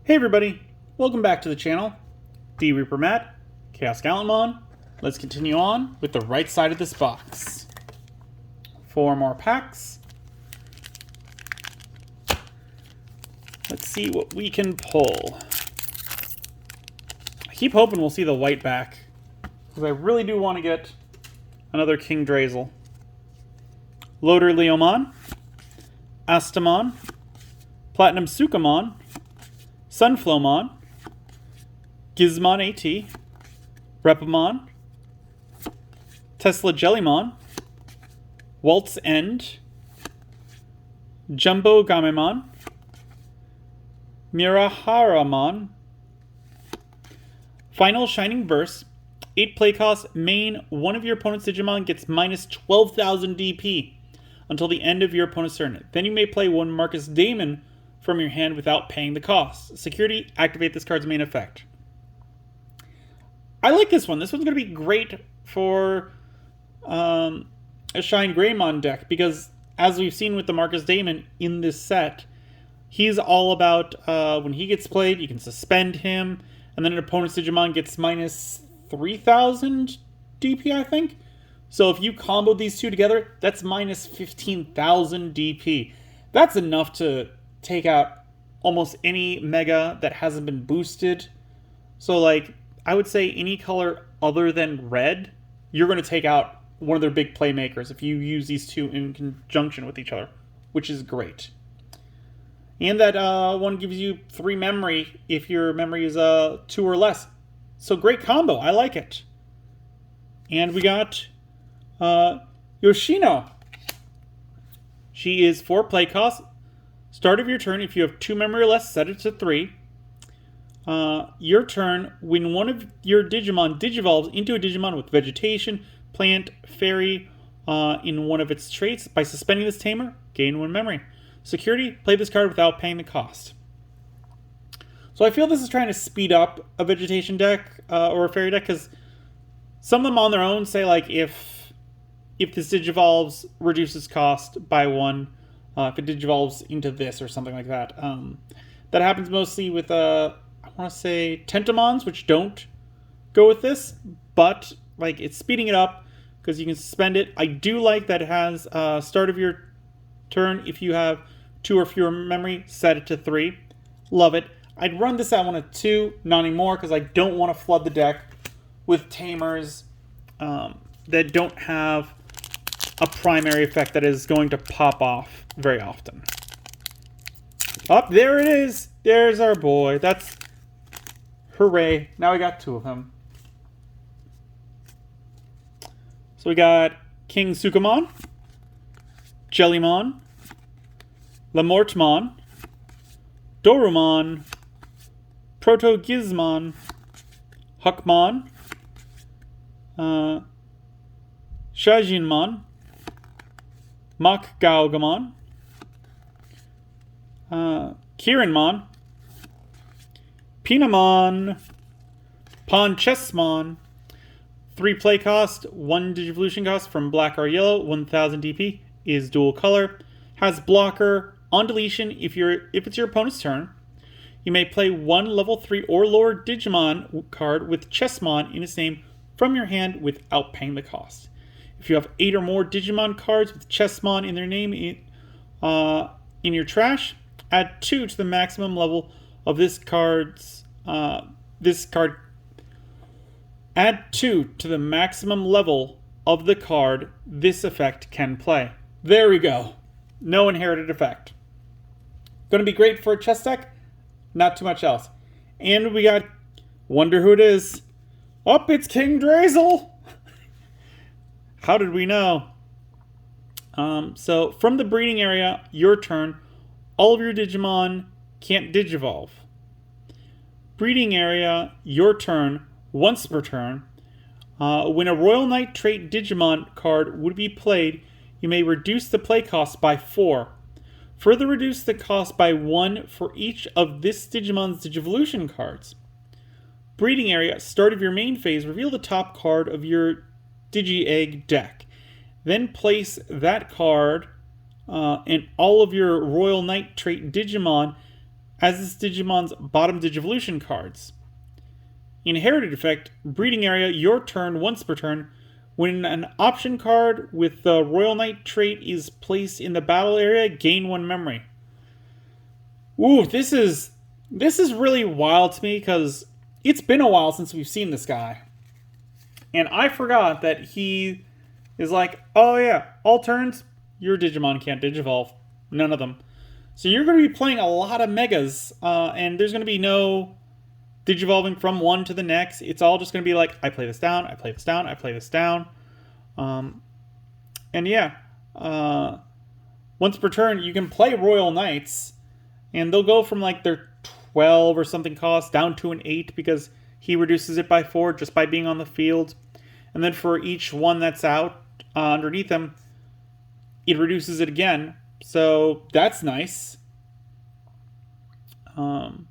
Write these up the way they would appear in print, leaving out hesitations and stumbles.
Hey everybody, welcome back to the channel. D Reaper Matt, Chaos Gallantmon. Let's continue on with the right side of this box. 4 more packs. Let's see what we can pull. I keep hoping we'll see the white back, because I really do want to get another King Drazel. Loader Leomon, Astamon, Platinum Sukamon, Sunflowmon, Gizmon AT, Repamon, Tesla Jellymon, Waltz End, Jumbo Gamemon, Miraharamon, Final Shining Burst, 8 play cost, main, one of your opponent's Digimon gets minus 12,000 DP until the end of your opponent's turn. Then you may play one Marcus Damon from your hand without paying the cost. Security, activate this card's main effect. I like this one. This one's going to be great for a Shine Greymon deck, because as we've seen with the Marcus Damon in this set, he's all about when he gets played, you can suspend him, and then an opponent's Digimon gets minus 3,000 DP, I think. So if you combo these two together, that's minus 15,000 DP. That's enough to take out almost any mega that hasn't been boosted. So like, I would say any color other than red, you're going to take out one of their big playmakers if you use these two in conjunction with each other, which is great. And that one gives you 3 memory if your memory is 2 or less. So great combo. I like it. And we got Yoshino. She is 4 play cost. Start of your turn, if you have 2 memory or less, set it to 3. Your turn, when one of your Digimon digivolves into a Digimon with vegetation, plant, fairy in one of its traits, by suspending this tamer, gain 1 memory. Security, play this card without paying the cost. So I feel this is trying to speed up a vegetation deck or a fairy deck, because some of them on their own say like if this digivolves, reduces cost by 1. If it digivolves into this or something like that. That happens mostly with, I want to say, Tentamons, which don't go with this, but like it's speeding it up because you can suspend it. I do like that it has start of your turn. If you have 2 or fewer memory, set it to 3. Love it. I'd run this at 1 of 2, not anymore, because I don't want to flood the deck with tamers that don't have a primary effect that is going to pop off very often. Up, there it is. There's our boy. That's hooray. Now we got 2 of him. So we got King Sukamon, Jellymon, Lamortmon, Dorumon, Proto Gizmon, Huckmon, Shajinmon, Mach Gaugamon, Kiranmon, Pinamon, Ponchesmon, 3 play cost, 1 Digivolution cost from black or yellow, 1000 DP, is dual color, has blocker, on deletion if it's your opponent's turn. You may play 1 level 3 or lower Digimon card with Chessmon in its name from your hand without paying the cost. If you have 8 or more Digimon cards with Chessmon in their name in your trash, add 2 to the maximum level of this card's add 2 to the maximum level of the card this effect can play. There we go. No inherited effect. Going to be great for a chess deck. Not too much else. And we got, wonder who it is. Oh, it's King Drazel. How did we know? So from the breeding area, your turn, all of your Digimon can't digivolve. Breeding area, your turn, once per turn. When a Royal Knight trait Digimon card would be played, you may reduce the play cost by 4. Further reduce the cost by 1 for each of this Digimon's Digivolution cards. Breeding area, start of your main phase, reveal the top card of your Digi-Egg deck. Then place that card and all of your Royal Knight trait Digimon as this Digimon's bottom Digivolution cards. Inherited effect, breeding area, your turn once per turn. When an option card with the Royal Knight trait is placed in the battle area, gain 1 memory. Ooh, this is really wild to me because it's been a while since we've seen this guy. And I forgot that he is like, oh yeah, all turns, your Digimon can't Digivolve. None of them. So you're going to be playing a lot of Megas, and there's going to be no Digivolving from one to the next. It's all just going to be like, I play this down, I play this down, I play this down. And yeah, once per turn, you can play Royal Knights, and they'll go from like their 12 or something cost down to an 8 because he reduces it by 4 just by being on the field. And then for each one that's out underneath him, it reduces it again. So that's nice. And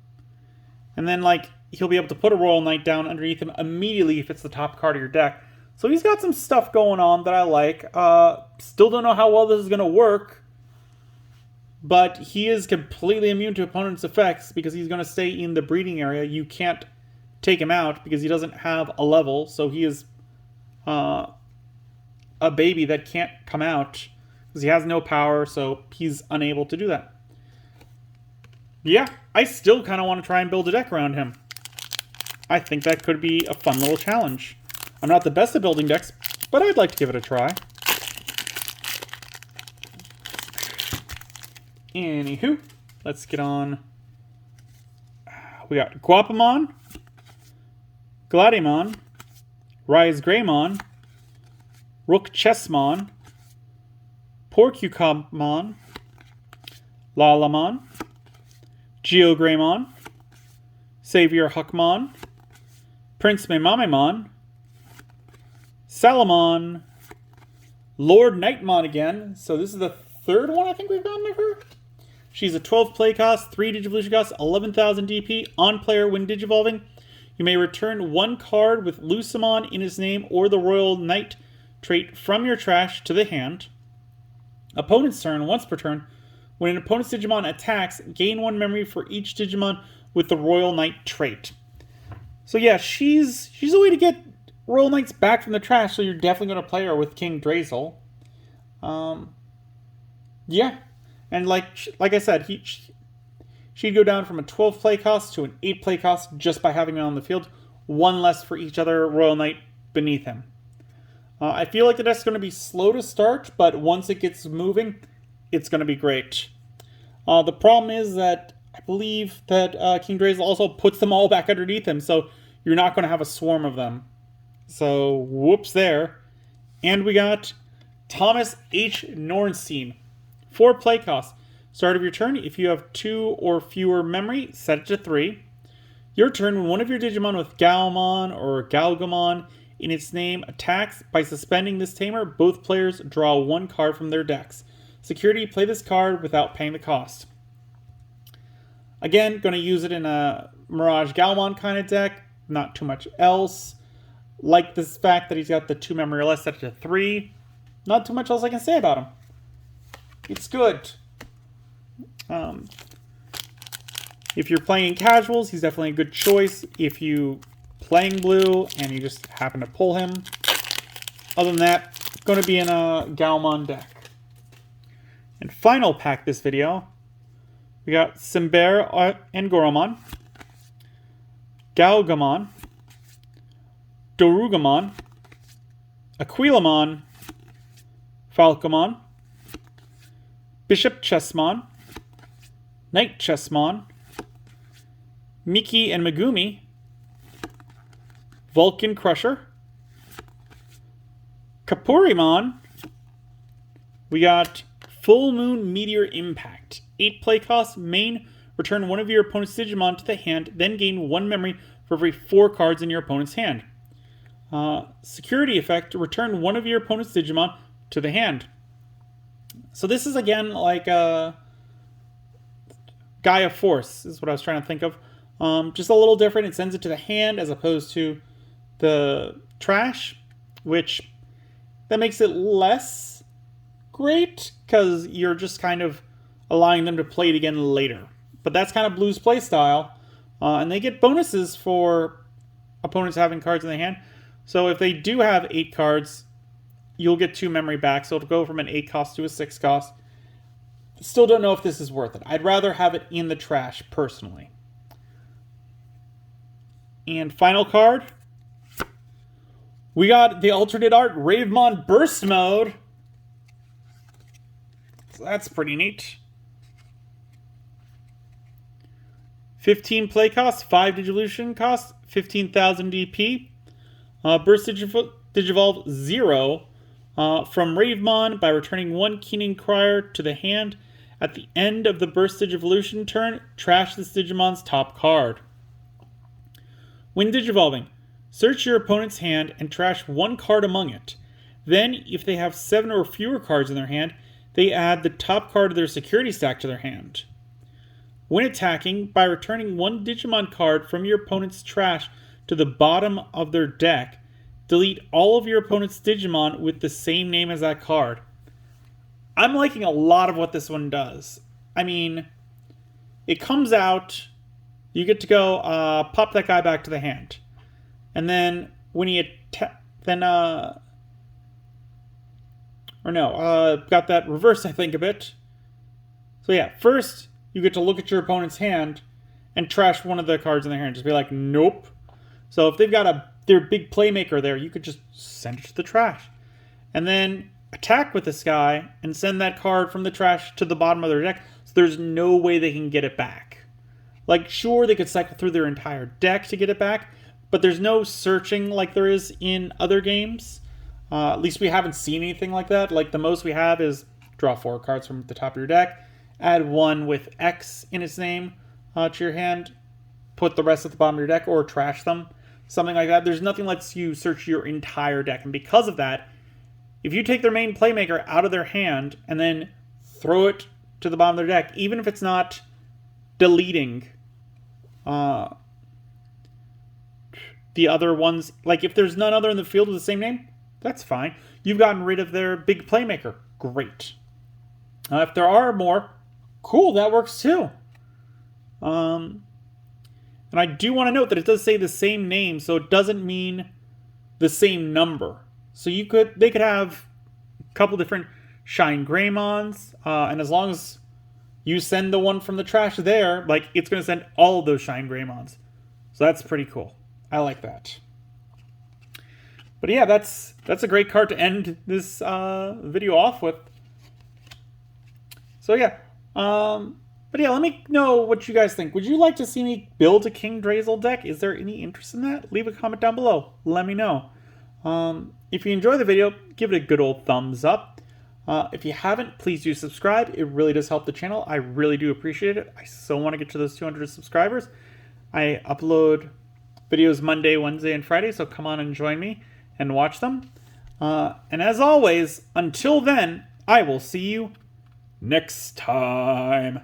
then like he'll be able to put a Royal Knight down underneath him immediately if it's the top card of your deck. So he's got some stuff going on that I like. Still don't know how well this is going to work. But he is completely immune to opponent's effects because he's going to stay in the breeding area. You can't take him out because he doesn't have a level. So he is a baby that can't come out because he has no power. So he's unable to do that. Yeah, I still kind of want to try and build a deck around him. I think that could be a fun little challenge. I'm not the best at building decks, but I'd like to give it a try. Anywho, let's get on. We got Guapamon, Gladiamon, Rise Greymon, Rook Chessmon, Porcucopmon, Lalamon, Geogreymon, Savior Huckmon, Prince Mamamon, Salamon, Lord Nightmon again. So this is the third one I think we've gotten of her. She's a 12 play cost, 3 Digivolution cost, 11,000 DP. On player when Digivolving, you may return 1 card with Lucamon in his name or the Royal Knight trait from your trash to the hand. Opponent's turn, once per turn. When an opponent's Digimon attacks, gain 1 memory for each Digimon with the Royal Knight trait. So yeah, she's a way to get Royal Knights back from the trash, so you're definitely going to play her with King Drazel. Yeah. And like I said, she'd go down from a 12 play cost to an 8 play cost just by having him on the field. 1 less for each other Royal Knight beneath him. I feel like the deck's going to be slow to start, but once it gets moving, it's going to be great. The problem is that I believe that King Drazel also puts them all back underneath him, so you're not going to have a swarm of them. So, whoops there. And we got Thomas H. Nornstein. 4 play costs. Start of your turn, if you have 2 or fewer memory, set it to 3. Your turn, when one of your Digimon with Galmon or Galgamon in its name attacks, by suspending this tamer, both players draw 1 card from their decks. Security, play this card without paying the cost. Again, going to use it in a Mirage Galmon kind of deck. Not too much else. Like this fact that he's got the 2 memory or less set to 3. Not too much else I can say about him. It's good. If you're playing casuals, he's definitely a good choice. If you playing blue and you just happen to pull him. Other than that, going to be in a Galmon deck. And final pack this video, we got Simber and Goromon, Galgamon, Dorugamon, Aquilamon, Falcomon, Bishop Chessmon, Knight Chessmon, Miki and Megumi, Vulcan Crusher, Kapurimon. We got Full Moon Meteor Impact. 8 play cost, main, return 1 of your opponent's Digimon to the hand, then gain 1 memory for every 4 cards in your opponent's hand. Security effect, return 1 of your opponent's Digimon to the hand. So this is again like a Gaia Force, is what I was trying to think of. Just a little different. It sends it to the hand as opposed to the trash, which that makes it less great because you're just kind of allowing them to play it again later. but that's kind of Blue's playstyle. And they get bonuses for opponents having cards in their hand. So if they do have 8 cards, you'll get 2 memory back. So it'll go from an 8 cost to a 6 cost. Still don't know if this is worth it. I'd rather have it in the trash, personally. And final card. We got the alternate art Ravemon Burst Mode. So that's pretty neat. 15 play cost, 5 Digivolution cost, 15,000 DP. Burst Digivolve 0 from Ravemon by returning 1 Keening Crier to the hand. At the end of the Burst Digivolution turn, trash this Digimon's top card. When Digivolving, search your opponent's hand and trash 1 card among it. Then, if they have 7 or fewer cards in their hand, they add the top card of their security stack to their hand. When attacking, by returning 1 Digimon card from your opponent's trash to the bottom of their deck, delete all of your opponent's Digimon with the same name as that card. I'm liking a lot of what this one does. I mean, it comes out, you get to go pop that guy back to the hand. And then when he got that reverse, I think, a bit. So yeah, first you get to look at your opponent's hand and trash one of the cards in their hand. Just be like, nope. So if they've got their big playmaker there, you could just send it to the trash. And then attack with this guy and send that card from the trash to the bottom of their deck, so there's no way they can get it back. Like, sure, they could cycle through their entire deck to get it back, but there's no searching like there is in other games. At least we haven't seen anything like that. Like, the most we have is draw 4 cards from the top of your deck, add 1 with X in its name to your hand, put the rest at the bottom of your deck, or trash them. Something like that. There's nothing that lets you search your entire deck, and because of that, if you take their main playmaker out of their hand and then throw it to the bottom of their deck, even if it's not deleting the other ones, like if there's none other in the field with the same name, that's fine. You've gotten rid of their big playmaker. Great. If there are more, cool, that works too. And I do want to note that it does say the same name, so it doesn't mean the same number. So they could have a couple different Shine Greymons, and as long as you send the one from the trash there, like, it's going to send all of those Shine Greymons. So that's pretty cool. I like that. But yeah, that's a great card to end this video off with. So yeah, but yeah, let me know what you guys think. Would you like to see me build a King Drazel deck? Is there any interest in that? Leave a comment down below. Let me know. If you enjoy the video, give it a good old thumbs up. If you haven't, please do subscribe. It really does help the channel. I really do appreciate it. I so want to get to those 200 subscribers. I upload videos Monday, Wednesday, and Friday, so come on and join me and watch them. And as always, until then, I will see you next time.